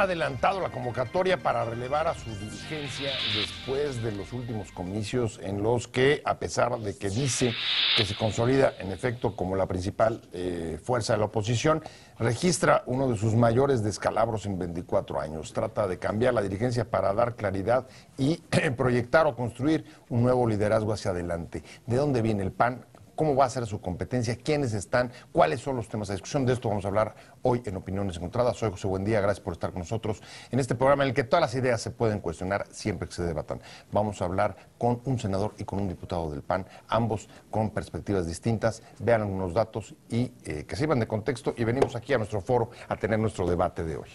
adelantado la convocatoria para relevar a su dirigencia después de los últimos comicios en los que, a pesar de que dice que se consolida en efecto como la principal fuerza de la oposición, registra uno de sus mayores descalabros en 24 años. Trata de cambiar la dirigencia para dar claridad y proyectar o construir un nuevo liderazgo hacia adelante. ¿De dónde viene el PAN? ¿Cómo va a ser su competencia? ¿Quiénes están? ¿Cuáles son los temas de discusión? De esto vamos a hablar hoy en Opiniones Encontradas. Soy José Buendía, gracias por estar con nosotros en este programa en el que todas las ideas se pueden cuestionar siempre que se debatan. Vamos a hablar con un senador y con un diputado del PAN, ambos con perspectivas distintas. Vean algunos datos y que sirvan de contexto, y venimos aquí a nuestro foro a tener nuestro debate de hoy.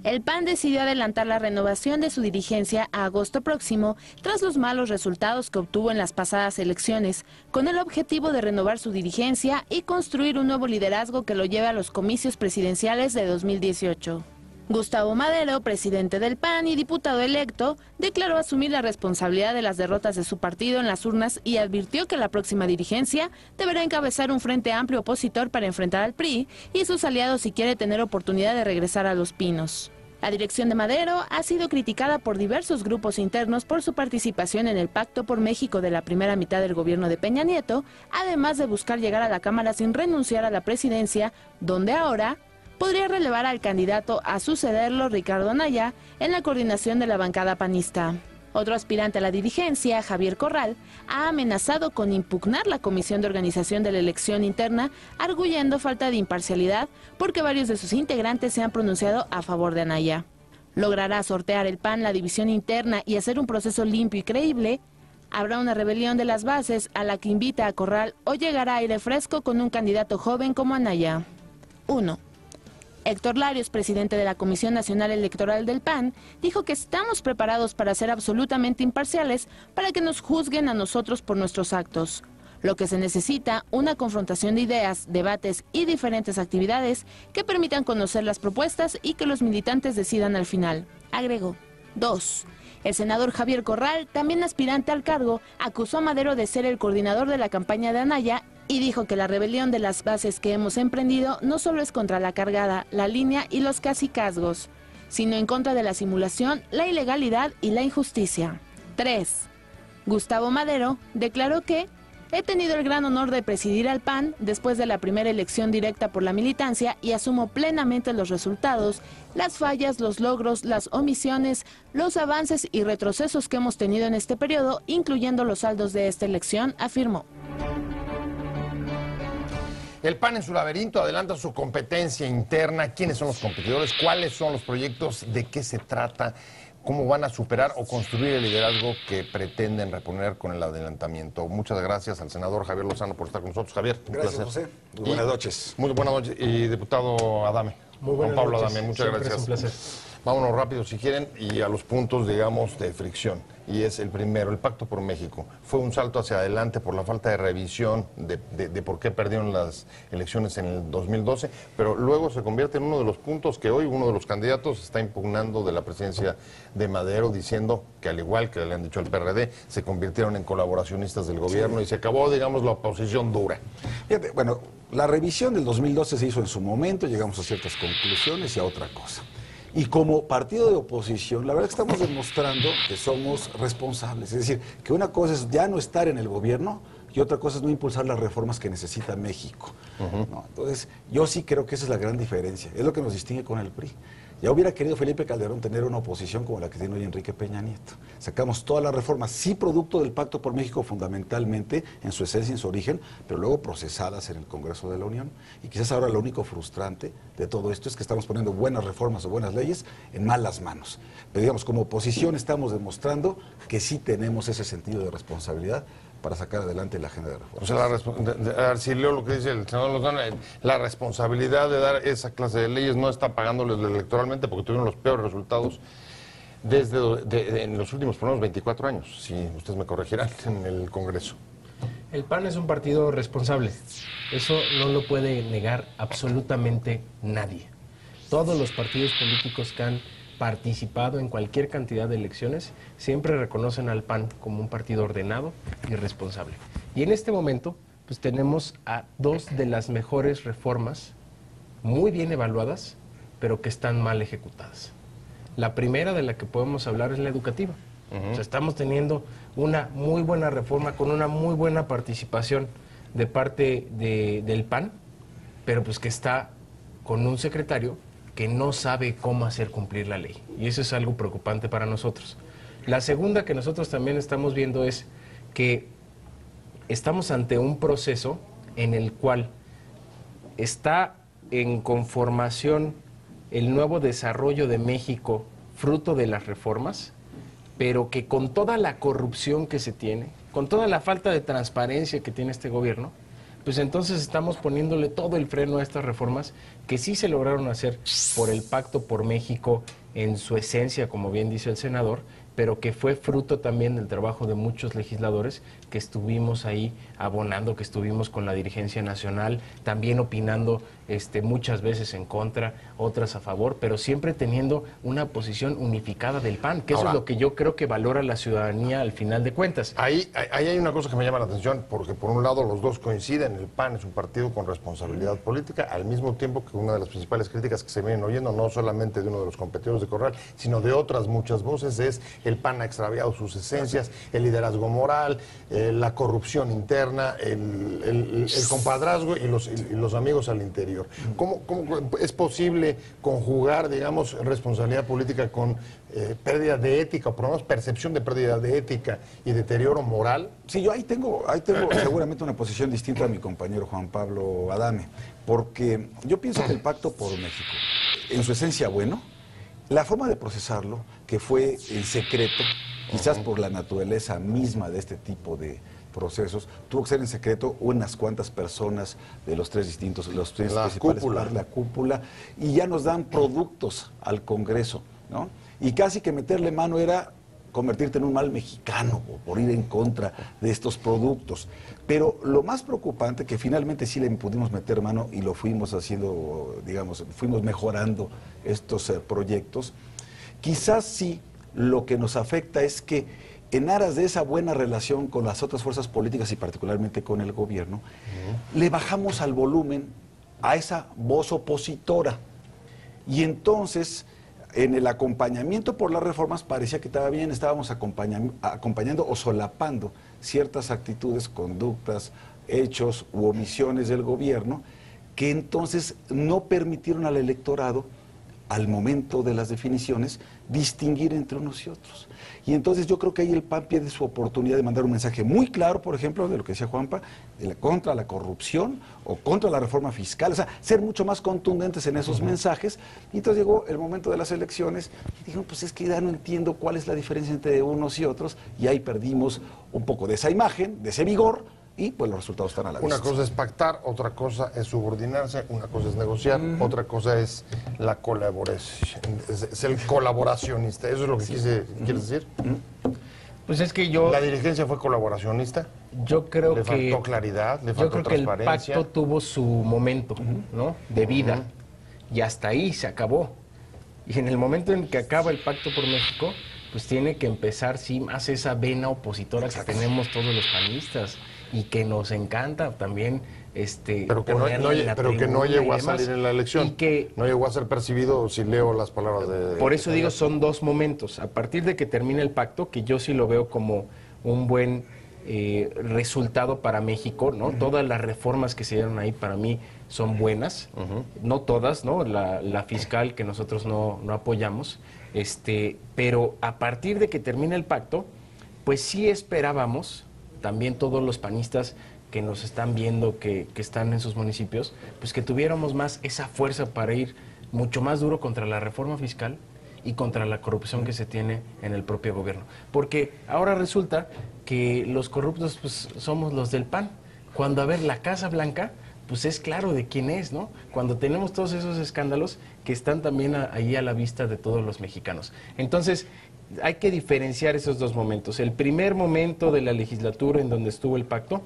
El PAN decidió adelantar la renovación de su dirigencia a agosto próximo tras los malos resultados que obtuvo en las pasadas elecciones, con el objetivo de renovar su dirigencia y construir un nuevo liderazgo que lo lleve a los comicios presidenciales de 2018. Gustavo Madero, presidente del PAN y diputado electo, declaró asumir la responsabilidad de las derrotas de su partido en las urnas y advirtió que la próxima dirigencia deberá encabezar un frente amplio opositor para enfrentar al PRI y sus aliados si quiere tener oportunidad de regresar a Los Pinos. La dirección de Madero ha sido criticada por diversos grupos internos por su participación en el Pacto por México de la primera mitad del gobierno de Peña Nieto, además de buscar llegar a la Cámara sin renunciar a la presidencia, donde ahora podría relevar al candidato a sucederlo, Ricardo Anaya, en la coordinación de la bancada panista. Otro aspirante a la dirigencia, Javier Corral, ha amenazado con impugnar la Comisión de Organización de la Elección Interna, arguyendo falta de imparcialidad porque varios de sus integrantes se han pronunciado a favor de Anaya. ¿Logrará sortear el PAN la división interna y hacer un proceso limpio y creíble? ¿Habrá una rebelión de las bases a la que invita a Corral o llegará aire fresco con un candidato joven como Anaya? 1. Héctor Larios, presidente de la Comisión Nacional Electoral del PAN, dijo que estamos preparados para ser absolutamente imparciales para que nos juzguen a nosotros por nuestros actos. Lo que se necesita, una confrontación de ideas, debates y diferentes actividades que permitan conocer las propuestas y que los militantes decidan al final, agregó. 2. El senador Javier Corral, también aspirante al cargo, acusó a Madero de ser el coordinador de la campaña de Anaya y dijo que la rebelión de las bases que hemos emprendido no solo es contra la cargada, la línea y los cacicazgos, sino en contra de la simulación, la ilegalidad y la injusticia. 3. Gustavo Madero declaró que he tenido el gran honor de presidir al PAN después de la primera elección directa por la militancia y asumo plenamente los resultados, las fallas, los logros, las omisiones, los avances y retrocesos que hemos tenido en este periodo, incluyendo los saldos de esta elección, afirmó. El PAN en su laberinto adelanta su competencia interna. ¿Quiénes son los competidores? ¿Cuáles son los proyectos? ¿De qué se trata? ¿Cómo van a superar o construir el liderazgo que pretenden reponer con el adelantamiento? Muchas gracias al senador Javier Lozano por estar con nosotros. Javier, un gracias, placer. José. Muy buenas noches. Muy buenas noches. Y diputado Adame. Muy buenas Juan Pablo noches. Adame, muchas Siempre gracias. Es un placer. Vámonos rápido si quieren y a los puntos, digamos, de fricción. Y es el primero, el Pacto por México. Fue un salto hacia adelante por la falta de revisión de por qué perdieron las elecciones en el 2012, pero luego se convierte en uno de los puntos que hoy uno de los candidatos está impugnando de la presidencia de Madero, diciendo que al igual que le han dicho al PRD, se convirtieron en colaboracionistas del gobierno y se acabó, digamos, la oposición dura. Fíjate, bueno, la revisión del 2012 se hizo en su momento, llegamos a ciertas conclusiones y a otra cosa. Y como partido de oposición, la verdad es que estamos demostrando que somos responsables. Es decir, que una cosa es ya no estar en el gobierno y otra cosa es no impulsar las reformas que necesita México. ¿No? Entonces, yo sí creo que esa es la gran diferencia. Es lo que nos distingue con el PRI. Ya hubiera querido Felipe Calderón tener una oposición como la que tiene hoy Enrique Peña Nieto. Sacamos todas las reformas, sí producto del Pacto por México fundamentalmente, en su esencia y en su origen, pero luego procesadas en el Congreso de la Unión. Y quizás ahora lo único frustrante de todo esto es que estamos poniendo buenas reformas o buenas leyes en malas manos. Pero digamos, como oposición estamos demostrando que sí tenemos ese sentido de responsabilidad para sacar adelante la agenda de reforma. O sea, a ver si leo lo que dice el senador Lozano, la responsabilidad de dar esa clase de leyes no está pagándoles electoralmente porque tuvieron los peores resultados en los últimos, por lo menos, 24 años, si ustedes me corregirán, en el Congreso. El PAN es un partido responsable. Eso no lo puede negar absolutamente nadie. Todos los partidos políticos que han participado en cualquier cantidad de elecciones siempre reconocen al PAN como un partido ordenado y responsable. Y en este momento, pues tenemos a dos de las mejores reformas muy bien evaluadas, pero que están mal ejecutadas. La primera de la que podemos hablar es la educativa. O sea, estamos teniendo una muy buena reforma con una muy buena participación de parte del PAN, pero pues que está con un secretario que no sabe cómo hacer cumplir la ley. Y eso es algo preocupante para nosotros. La segunda que nosotros también estamos viendo es que estamos ante un proceso en el cual está en conformación el nuevo desarrollo de México, fruto de las reformas, pero que con toda la corrupción que se tiene, con toda la falta de transparencia que tiene este gobierno, pues entonces estamos poniéndole todo el freno a estas reformas que sí se lograron hacer por el Pacto por México en su esencia, como bien dice el senador, pero que fue fruto también del trabajo de muchos legisladores que estuvimos ahí abonando, que estuvimos con la dirigencia nacional, también opinando muchas veces en contra, otras a favor, pero siempre teniendo una posición unificada del PAN, que eso es lo que yo creo que valora la ciudadanía al final de cuentas. Ahí hay una cosa que me llama la atención, porque por un lado los dos coinciden, el PAN es un partido con responsabilidad política, al mismo tiempo que una de las principales críticas que se vienen oyendo, no solamente de uno de los competidores de Corral, sino de otras muchas voces, es el PAN ha extraviado sus esencias, el liderazgo moral, la corrupción interna, el compadrazgo y los amigos al interior. ¿Cómo es posible conjugar, digamos, responsabilidad política con pérdida de ética, o por lo menos percepción de pérdida de ética y deterioro moral? Sí, yo ahí tengo seguramente una posición distinta a mi compañero Juan Pablo Adame, porque yo pienso que el Pacto por México, en su esencia bueno, la forma de procesarlo, que fue en secreto, quizás por la naturaleza misma de este tipo de procesos, tuvo que ser en secreto unas cuantas personas de los tres principales, la cúpula, y ya nos dan productos al Congreso, ¿no? Y casi que meterle mano era convertirte en un mal mexicano por ir en contra de estos productos. Pero lo más preocupante, que finalmente sí le pudimos meter mano y lo fuimos haciendo, digamos, fuimos mejorando estos proyectos, quizás sí lo que nos afecta es que en aras de esa buena relación con las otras fuerzas políticas y particularmente con el gobierno, le bajamos al volumen a esa voz opositora. Y entonces, en el acompañamiento por las reformas, parecía que estaba bien, estábamos acompañando o solapando ciertas actitudes, conductas, hechos u omisiones del gobierno, que entonces no permitieron al electorado, al momento de las definiciones, distinguir entre unos y otros. Y entonces yo creo que ahí el PAN pierde su oportunidad de mandar un mensaje muy claro, por ejemplo, de lo que decía Juanpa, contra la corrupción o contra la reforma fiscal, o sea, ser mucho más contundentes en esos mensajes. Y entonces llegó el momento de las elecciones y dijeron, pues es que ya no entiendo cuál es la diferencia entre unos y otros, y ahí perdimos un poco de esa imagen, de ese vigor, y pues los resultados están a la vista. Una cosa es pactar, otra cosa es subordinarse, una cosa es negociar, otra cosa es la colaboración, es el colaboracionista. ¿Eso es lo que quieres decir? Pues es que ¿La dirigencia fue colaboracionista? Yo creo que... ¿Le faltó claridad? ¿Le faltó transparencia? Que el pacto tuvo su momento, ¿no? De vida, y hasta ahí se acabó. Y en el momento en que acaba el Pacto por México, pues tiene que empezar, sí, más esa vena opositora que tenemos todos los panistas, y que nos encanta también pero que no llegó a salir en la elección, y que no llegó a ser percibido, si leo las palabras de... Por eso digo, son dos momentos. A partir de que termine el pacto, que yo sí lo veo como un buen resultado para México, ¿no? Todas las reformas que se dieron ahí para mí son buenas, no todas, ¿no? La fiscal que nosotros no apoyamos, pero a partir de que termine el pacto, pues sí esperábamos, también todos los panistas que nos están viendo, que están en sus municipios, pues que tuviéramos más esa fuerza para ir mucho más duro contra la reforma fiscal y contra la corrupción que se tiene en el propio gobierno. Porque ahora resulta que los corruptos pues somos los del PAN, cuando, a ver, la Casa Blanca, pues es claro de quién es, ¿no? Cuando tenemos todos esos escándalos que están también ahí a la vista de todos los mexicanos. Entonces, hay que diferenciar esos dos momentos. El primer momento de la legislatura en donde estuvo el pacto,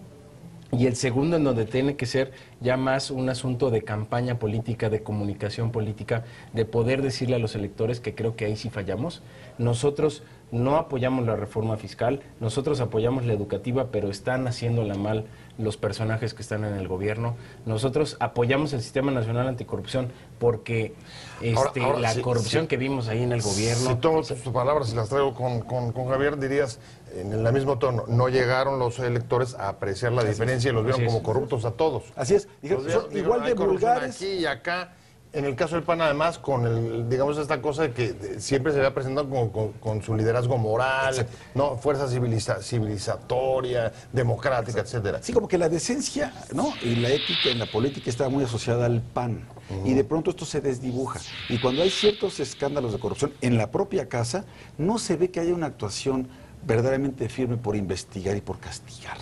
y el segundo en donde tiene que ser ya más un asunto de campaña política, de comunicación política, de poder decirle a los electores, que creo que ahí sí fallamos. Nosotros no apoyamos la reforma fiscal, nosotros apoyamos la educativa, pero están haciéndola mal los personajes que están en el gobierno. Nosotros apoyamos el Sistema Nacional Anticorrupción porque la corrupción que vimos ahí en el gobierno... Si tomo tus palabras y las traigo con Javier, dirías, en el mismo tono, no llegaron los electores a apreciar la diferencia y los vieron como corruptos a todos. Así es. Dijeron, son igual de vulgares. Aquí y acá. En el caso del PAN, además, con digamos, esta cosa de que siempre se había presentado con su liderazgo moral, ¿no? Fuerza civilizatoria, democrática, etcétera. Sí, como que la decencia, ¿no? Y la ética en la política estaba muy asociada al PAN. Y de pronto esto se desdibuja. Y cuando hay ciertos escándalos de corrupción en la propia casa, no se ve que haya una actuación verdaderamente firme por investigar y por castigar.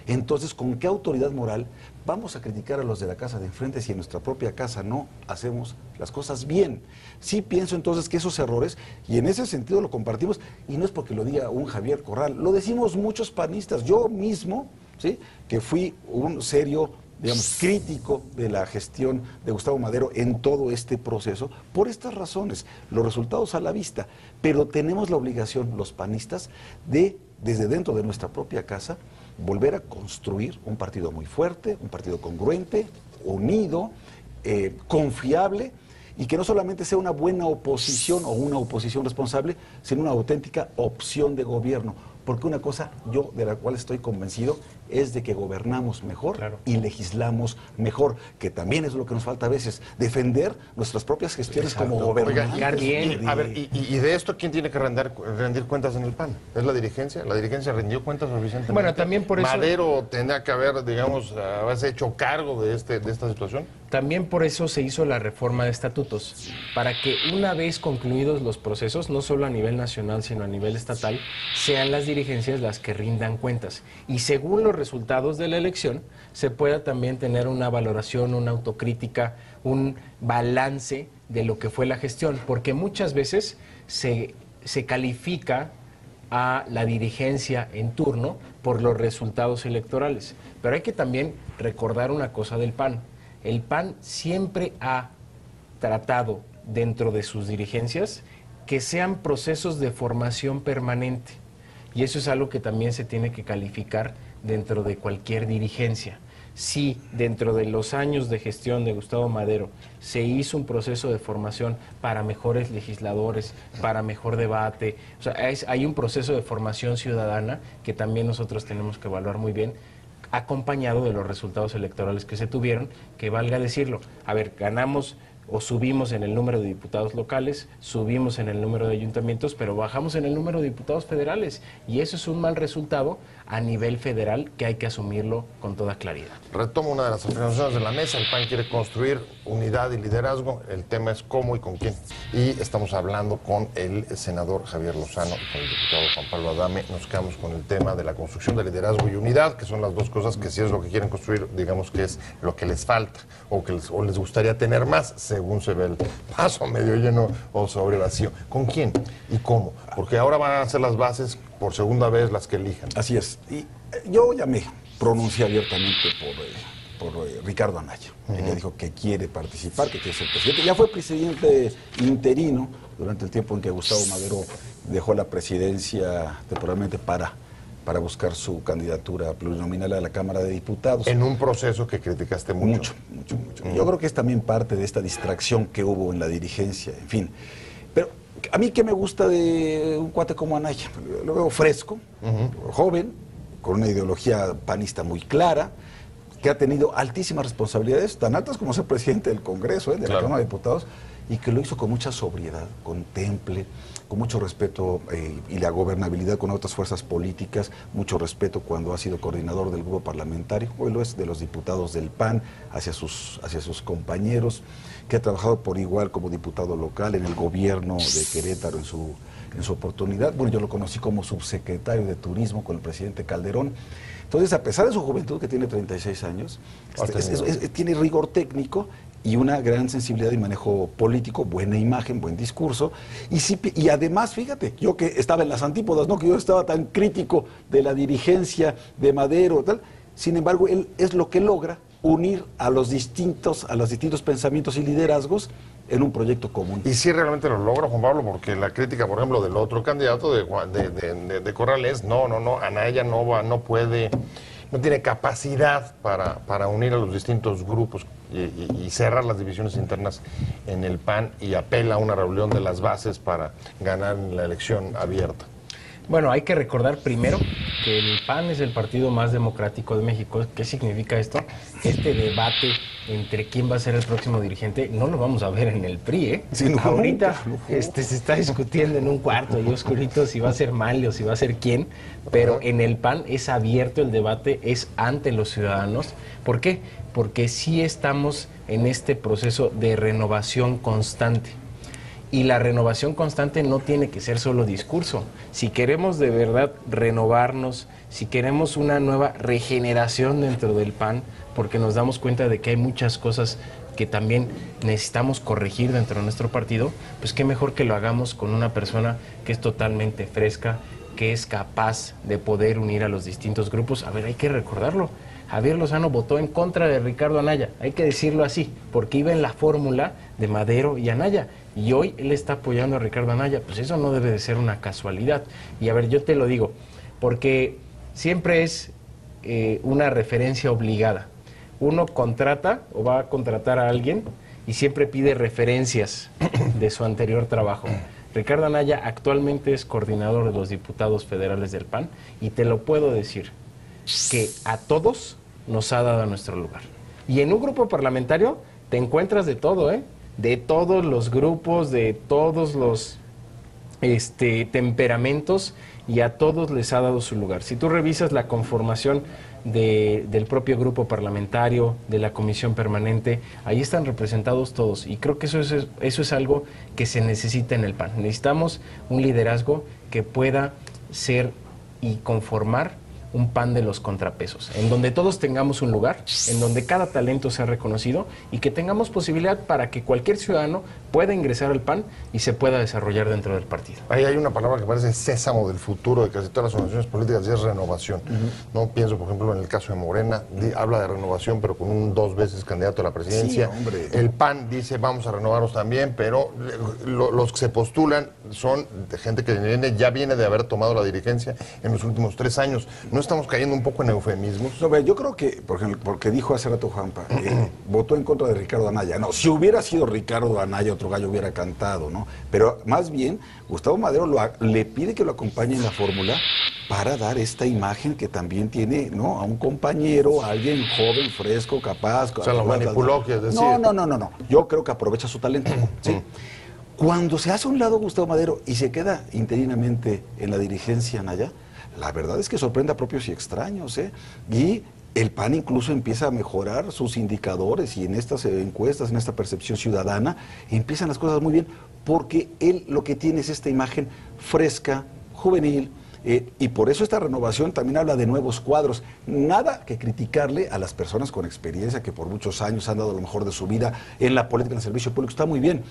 Entonces, ¿con qué autoridad moral vamos a criticar a los de la casa de enfrente si en nuestra propia casa no hacemos las cosas bien? Sí pienso entonces que esos errores, y en ese sentido lo compartimos, y no es porque lo diga un Javier Corral, lo decimos muchos panistas, yo mismo, ¿sí?, que fui un serio, digamos, crítico de la gestión de Gustavo Madero en todo este proceso, por estas razones, los resultados a la vista, pero tenemos la obligación, los panistas, de, desde dentro de nuestra propia casa, volver a construir un partido muy fuerte, un partido congruente, unido, confiable, y que no solamente sea una buena oposición o una oposición responsable, sino una auténtica opción de gobierno. Porque una cosa yo de la cual estoy convencido es de que gobernamos mejor y legislamos mejor, que también es lo que nos falta a veces, defender nuestras propias gestiones como gobernantes. A ver, y de esto, ¿quién tiene que rendir cuentas en el PAN? ¿Es la dirigencia? ¿La dirigencia rindió cuentas suficientemente? Bueno, también por eso... ¿Madero tendría que haber, digamos, haberse hecho cargo de esta situación? También por eso se hizo la reforma de estatutos, para que una vez concluidos los procesos, no solo a nivel nacional, sino a nivel estatal, sean las dirigencias las que rindan cuentas. Y según los resultados de la elección, se pueda también tener una valoración, una autocrítica, un balance de lo que fue la gestión, porque muchas veces se califica a la dirigencia en turno por los resultados electorales. Pero hay que también recordar una cosa del PAN. El PAN siempre ha tratado dentro de sus dirigencias que sean procesos de formación permanente. Y eso es algo que también se tiene que calificar dentro de cualquier dirigencia. Si dentro de los años de gestión de Gustavo Madero se hizo un proceso de formación para mejores legisladores, para mejor debate, o sea, hay un proceso de formación ciudadana que también nosotros tenemos que evaluar muy bien, acompañado de los resultados electorales que se tuvieron, que valga decirlo, a ver, ganamos o subimos en el número de diputados locales, subimos en el número de ayuntamientos, pero bajamos en el número de diputados federales, y eso es un mal resultado a nivel federal que hay que asumirlo con toda claridad. Retomo una de las afirmaciones de la mesa: el PAN quiere construir unidad y liderazgo, el tema es cómo y con quién. Y estamos hablando con el senador Javier Lozano y con el diputado Juan Pablo Adame. Nos quedamos con el tema de la construcción de liderazgo y unidad, que son las dos cosas que si es lo que quieren construir, digamos que es lo que les falta, o que les gustaría tener más, según se ve el vaso medio lleno o sobre vacío. ¿Con quién y cómo? Porque ahora van a ser las bases por segunda vez las que elijan. Así es. Y yo ya me pronuncié abiertamente por Ricardo Anaya. Ella dijo que quiere participar, que quiere ser presidente. Ya fue presidente interino durante el tiempo en que Gustavo Madero dejó la presidencia temporalmente para buscar su candidatura plurinominal a la Cámara de Diputados. En un proceso que criticaste mucho. Mucho. Yo creo que es también parte de esta distracción que hubo en la dirigencia, en fin. Pero a mí, ¿qué me gusta de un cuate como Anaya? Lo veo fresco, joven, con una ideología panista muy clara, que ha tenido altísimas responsabilidades, tan altas como ser presidente del Congreso, de la Cámara de Diputados, y que lo hizo con mucha sobriedad, con temple, con mucho respeto y la gobernabilidad con otras fuerzas políticas, mucho respeto cuando ha sido coordinador del grupo parlamentario, hoy lo es de los diputados del PAN, hacia sus compañeros, que ha trabajado por igual como diputado local en el gobierno de Querétaro en su oportunidad. Bueno, yo lo conocí como subsecretario de Turismo con el presidente Calderón. Entonces, a pesar de su juventud, que tiene 36 años, tiene rigor técnico y una gran sensibilidad y manejo político, buena imagen, buen discurso, y además, fíjate, yo que estaba en las antípodas, ¿no?, que yo estaba tan crítico de la dirigencia de Madero, tal, sin embargo, él es lo que logra unir a los distintos pensamientos y liderazgos en un proyecto común. Y sí realmente lo logra, Juan Pablo, porque la crítica, por ejemplo, del otro candidato de Corral es, no, Anaya no puede, no tiene capacidad para unir a los distintos grupos y cerrar las divisiones internas en el PAN, y apela a una reunión de las bases para ganar la elección abierta. Bueno, hay que recordar primero que el PAN es el partido más democrático de México. ¿Qué significa esto? Este debate entre quién va a ser el próximo dirigente no lo vamos a ver en el PRI, ¿eh? Sí, no, ahorita se está discutiendo en un cuarto y oscurito si va a ser Malle o si va a ser quién, pero en el PAN es abierto el debate, es ante los ciudadanos. ¿Por qué? Porque sí estamos en este proceso de renovación constante. Y la renovación constante no tiene que ser solo discurso. Si queremos de verdad renovarnos, si queremos una nueva regeneración dentro del PAN, porque nos damos cuenta de que hay muchas cosas que también necesitamos corregir dentro de nuestro partido, pues qué mejor que lo hagamos con una persona que es totalmente fresca, que es capaz de poder unir a los distintos grupos. A ver, hay que recordarlo. Javier Lozano votó en contra de Ricardo Anaya, hay que decirlo así, porque iba en la fórmula de Madero y Anaya, y hoy él está apoyando a Ricardo Anaya. Pues eso no debe de ser una casualidad. Y a ver, yo te lo digo, porque siempre es una referencia obligada. Uno contrata o va a contratar a alguien y siempre pide referencias de su anterior trabajo. Ricardo Anaya actualmente es coordinador de los diputados federales del PAN, y te lo puedo decir, que a todos nos ha dado nuestro lugar. Y en un grupo parlamentario te encuentras de todo, ¿eh? De todos los grupos, de todos los temperamentos, y a todos les ha dado su lugar. Si tú revisas la conformación del propio grupo parlamentario, de la comisión permanente, ahí están representados todos, y creo que eso es algo que se necesita en el PAN. Necesitamos un liderazgo que pueda ser y conformar un PAN de los contrapesos, en donde todos tengamos un lugar, en donde cada talento sea reconocido y que tengamos posibilidad para que cualquier ciudadano pueda ingresar al PAN y se pueda desarrollar dentro del partido. Ahí hay una palabra que parece sésamo del futuro de casi todas las organizaciones políticas, y es renovación. No pienso, por ejemplo, en el caso de Morena, habla de renovación, pero con un 2 veces candidato a la presidencia. Sí, hombre. El PAN dice, vamos a renovarnos también, pero los que se postulan son de gente que ya viene de haber tomado la dirigencia en los últimos 3 años. ¿No estamos cayendo un poco en eufemismos? No, yo creo que, por ejemplo, porque dijo hace rato Juanpa, votó en contra de Ricardo Anaya. No, si hubiera sido Ricardo Anaya, otro gallo hubiera cantado, ¿no? Pero más bien, Gustavo Madero le pide que lo acompañe en la fórmula para dar esta imagen que también tiene, ¿no?, a un compañero, a alguien joven, fresco, capaz. O sea, lo manipuló, quieres decir. No. Yo creo que aprovecha su talento, ¿sí? Cuando se hace a un lado Gustavo Madero y se queda interinamente en la dirigencia Anaya, la verdad es que sorprende a propios y extraños, ¿eh? Y el PAN incluso empieza a mejorar sus indicadores, y en estas encuestas, en esta percepción ciudadana, empiezan las cosas muy bien, porque él lo que tiene es esta imagen fresca, juvenil, y por eso esta renovación también habla de nuevos cuadros. Nada que criticarle a las personas con experiencia que por muchos años han dado lo mejor de su vida en la política, en el servicio público, está muy bien.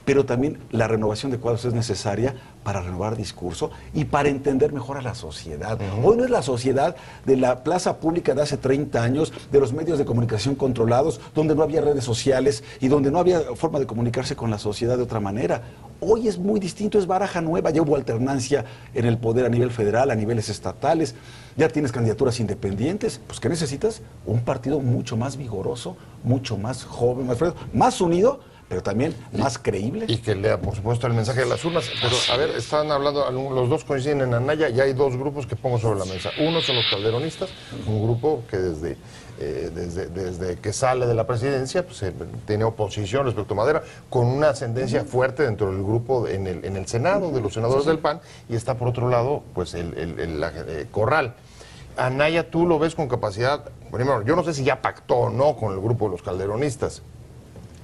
Pero también la renovación de cuadros es necesaria para renovar discurso y para entender mejor a la sociedad. Hoy no es la sociedad de la plaza pública de hace 30 años, de los medios de comunicación controlados, donde no había redes sociales y donde no había forma de comunicarse con la sociedad de otra manera. Hoy es muy distinto, es baraja nueva, ya hubo alternancia en el poder a nivel federal, a niveles estatales, ya tienes candidaturas independientes. Pues ¿qué necesitas? Un partido mucho más vigoroso, mucho más joven, más fresco, más unido, pero también más creíble. Y que lea, por supuesto, el mensaje de las urnas. Pero, a ver, están hablando, los dos coinciden en Anaya, y hay 2 grupos que pongo sobre la mesa. Uno son los calderonistas, un grupo que desde que sale de la presidencia, pues, tiene oposición respecto a Madera, con una ascendencia fuerte dentro del grupo en el Senado, de los senadores del PAN, y está por otro lado, pues, Corral. Anaya, ¿tú lo ves con capacidad? Primero, yo no sé si ya pactó o no con el grupo de los calderonistas,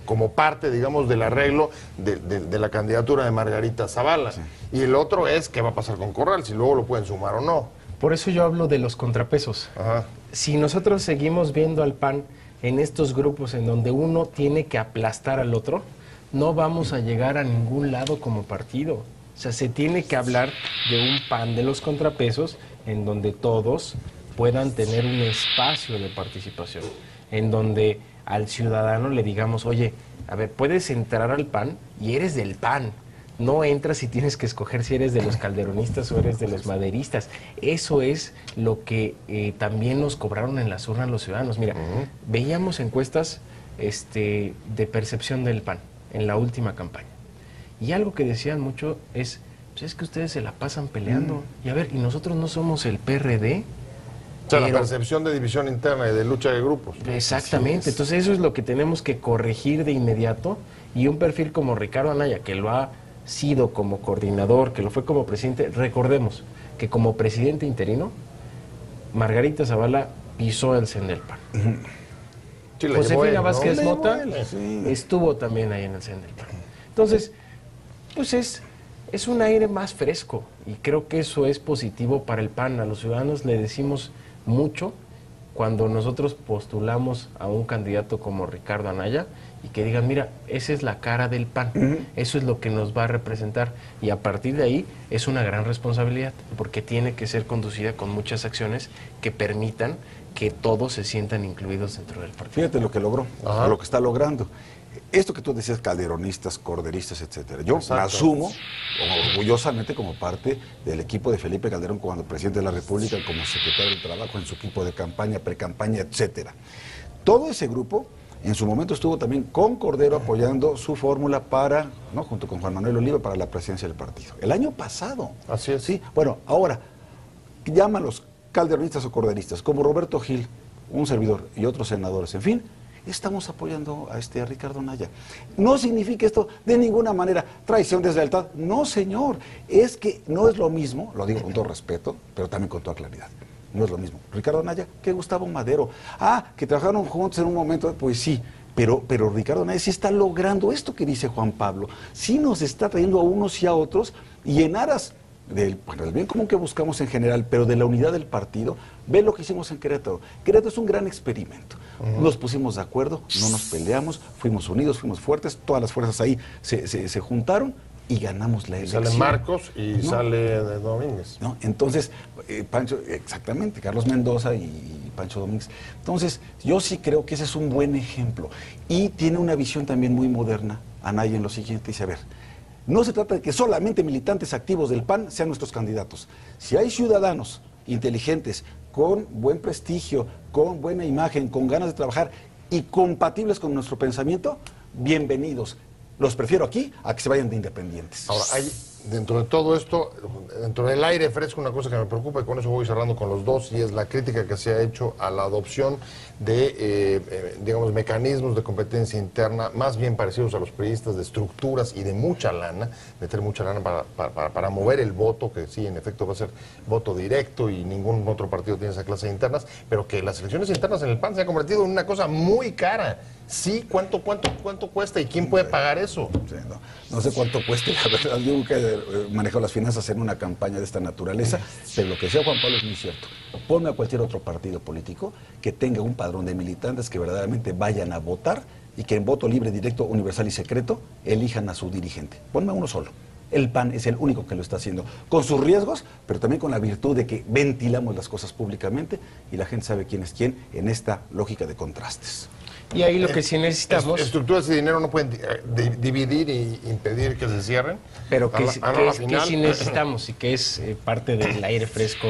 como parte, digamos, del arreglo de la candidatura de Margarita Zavala. Sí. Y el otro es qué va a pasar con Corral, si luego lo pueden sumar o no. Por eso yo hablo de los contrapesos. Ajá. Si nosotros seguimos viendo al PAN en estos grupos en donde uno tiene que aplastar al otro, no vamos a llegar a ningún lado como partido. O sea, se tiene que hablar de un PAN de los contrapesos en donde todos puedan tener un espacio de participación. en donde al ciudadano le digamos, oye, a ver, puedes entrar al PAN y eres del PAN. No entras y tienes que escoger si eres de los calderonistas o eres de los maderistas. Eso es lo que también nos cobraron en las urnas los ciudadanos. Mira, veíamos encuestas de percepción del PAN en la última campaña. Y algo que decían mucho es, pues es que ustedes se la pasan peleando. Y a ver, ¿y nosotros no somos el PRD? O sea, la percepción de división interna y de lucha de grupos. Exactamente. Entonces eso es lo que tenemos que corregir de inmediato. Y un perfil como Ricardo Anaya, que lo ha sido como coordinador, que lo fue como presidente, recordemos que como presidente interino, Margarita Zavala pisó el CEN del PAN. Sí, Josefina Vázquez ¿no? Mota estuvo también ahí en el CEN del PAN. Entonces, pues es un aire más fresco y creo que eso es positivo para el PAN. A los ciudadanos le decimos mucho cuando nosotros postulamos a un candidato como Ricardo Anaya y que digan, mira, esa es la cara del PAN, eso es lo que nos va a representar y a partir de ahí es una gran responsabilidad porque tiene que ser conducida con muchas acciones que permitan que todos se sientan incluidos dentro del partido. Fíjate lo que logró, lo que está logrando. Esto que tú decías, calderonistas, corderistas, etcétera. Yo me asumo orgullosamente como parte del equipo de Felipe Calderón cuando presidente de la República, como secretario del Trabajo, en su equipo de campaña, precampaña, etcétera. Todo ese grupo en su momento estuvo también con Cordero apoyando su fórmula para, ¿no?, junto con Juan Manuel Oliva, para la presidencia del partido. El año pasado. Así es. Sí. Bueno, ahora, llámalos calderonistas o corderistas, como Roberto Gil, un servidor y otros senadores, en fin, estamos apoyando a Ricardo Anaya. No significa esto de ninguna manera traición, deslealtad. No, señor. Es que no es lo mismo, lo digo con todo respeto, pero también con toda claridad. No es lo mismo Ricardo Anaya que Gustavo Madero. Que trabajaron juntos en un momento, pues sí. Pero Ricardo Anaya sí está logrando esto que dice Juan Pablo. Sí nos está trayendo a unos y a otros y en aras del bien común que buscamos en general, pero de la unidad del partido. Ve lo que hicimos en Querétaro. Querétaro es un gran experimento. Nos pusimos de acuerdo, no nos peleamos, fuimos unidos, fuimos fuertes, todas las fuerzas ahí se juntaron y ganamos la elección. Sale Marcos y sale Domínguez. ¿No? Entonces, Pancho, exactamente, Carlos Mendoza y Pancho Domínguez. Entonces, yo sí creo que ese es un buen ejemplo. Y tiene una visión también muy moderna, Anaya, en lo siguiente, dice, a ver, no se trata de que solamente militantes activos del PAN sean nuestros candidatos. Si hay ciudadanos inteligentes, con buen prestigio, con buena imagen, con ganas de trabajar y compatibles con nuestro pensamiento, bienvenidos. Los prefiero aquí a que se vayan de independientes. Ahora, hay dentro de todo esto, dentro del aire fresco, una cosa que me preocupa, y con eso voy cerrando con los dos, y es la crítica que se ha hecho a la adopción de, digamos, mecanismos de competencia interna, más bien parecidos a los priistas, de estructuras y de mucha lana, meter mucha lana para mover el voto, que sí, en efecto va a ser voto directo y ningún otro partido tiene esa clase de internas, pero que las elecciones internas en el PAN se han convertido en una cosa muy cara. Sí, ¿cuánto cuesta y quién puede pagar eso? Sí, no sé cuánto cueste, la verdad. Yo nunca he manejado las finanzas en una campaña de esta naturaleza, pero lo que decía Juan Pablo es muy cierto. Ponme a cualquier otro partido político que tenga un padrón de militantes que verdaderamente vayan a votar y que en voto libre, directo, universal y secreto elijan a su dirigente. Ponme a uno solo. El PAN es el único que lo está haciendo, con sus riesgos, pero también con la virtud de que ventilamos las cosas públicamente y la gente sabe quién es quién en esta lógica de contrastes. Y ahí lo que sí necesitamos... Estructuras de dinero no pueden dividir e impedir que se cierren. Pero que sí necesitamos y que es parte del aire fresco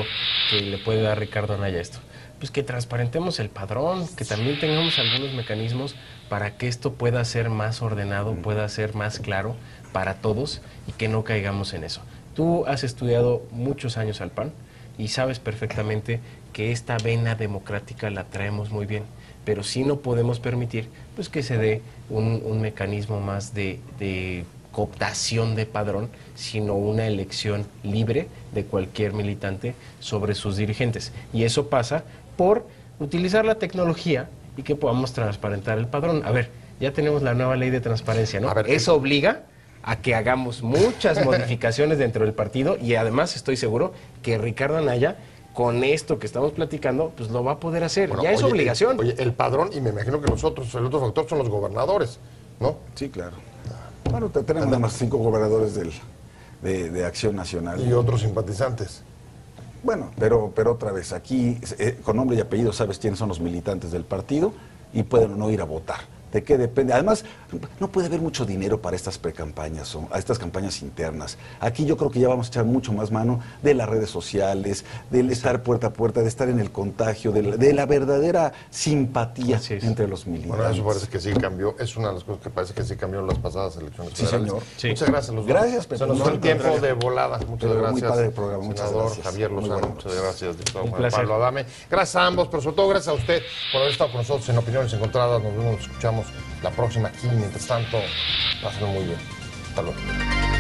que le puede dar Ricardo Anaya esto. Pues que transparentemos el padrón, que también tengamos algunos mecanismos para que esto pueda ser más ordenado, pueda ser más claro para todos y que no caigamos en eso. Tú has estudiado muchos años al PAN y sabes perfectamente que esta vena democrática la traemos muy bien, pero sí no podemos permitir pues que se dé un mecanismo más de cooptación de padrón, sino una elección libre de cualquier militante sobre sus dirigentes. Y eso pasa por utilizar la tecnología y que podamos transparentar el padrón. A ver, ya tenemos la nueva ley de transparencia, ¿no? Eso obliga a que hagamos muchas modificaciones dentro del partido y además estoy seguro que Ricardo Anaya, con esto que estamos platicando, pues lo va a poder hacer. Bueno, ya es obligación. El padrón, y me imagino que el otro factor son los gobernadores, ¿no? Sí, claro. Bueno, tenemos nada más 5 gobernadores de Acción Nacional. Y otros simpatizantes. Bueno, pero otra vez, aquí, con nombre y apellido, sabes quiénes son los militantes del partido. y pueden no ir a votar. ¿De qué depende? Además, no puede haber mucho dinero para estas precampañas o a estas campañas internas. Aquí yo creo que ya vamos a echar mucho más mano de las redes sociales, del estar puerta a puerta, de estar en el contagio, de la verdadera simpatía entre los militantes. Bueno, eso parece que sí cambió. Es una de las cosas que parece que sí cambió en las pasadas elecciones federales. señor. Sí. Muchas gracias a los dos. Gracias, Pepe. Se nos fue el tiempo de volada. Muchas gracias. Muy padre el programa. Muchas Senador gracias. Javier Lozano, muchas gracias. Diputado Juan placer. Pablo Adame. Gracias a ambos, pero sobre todo gracias a usted por haber estado con nosotros en Opiniones Encontradas. Nos vemos, nos escuchamos la próxima aquí. Mientras tanto, pásenlo muy bien. Hasta luego.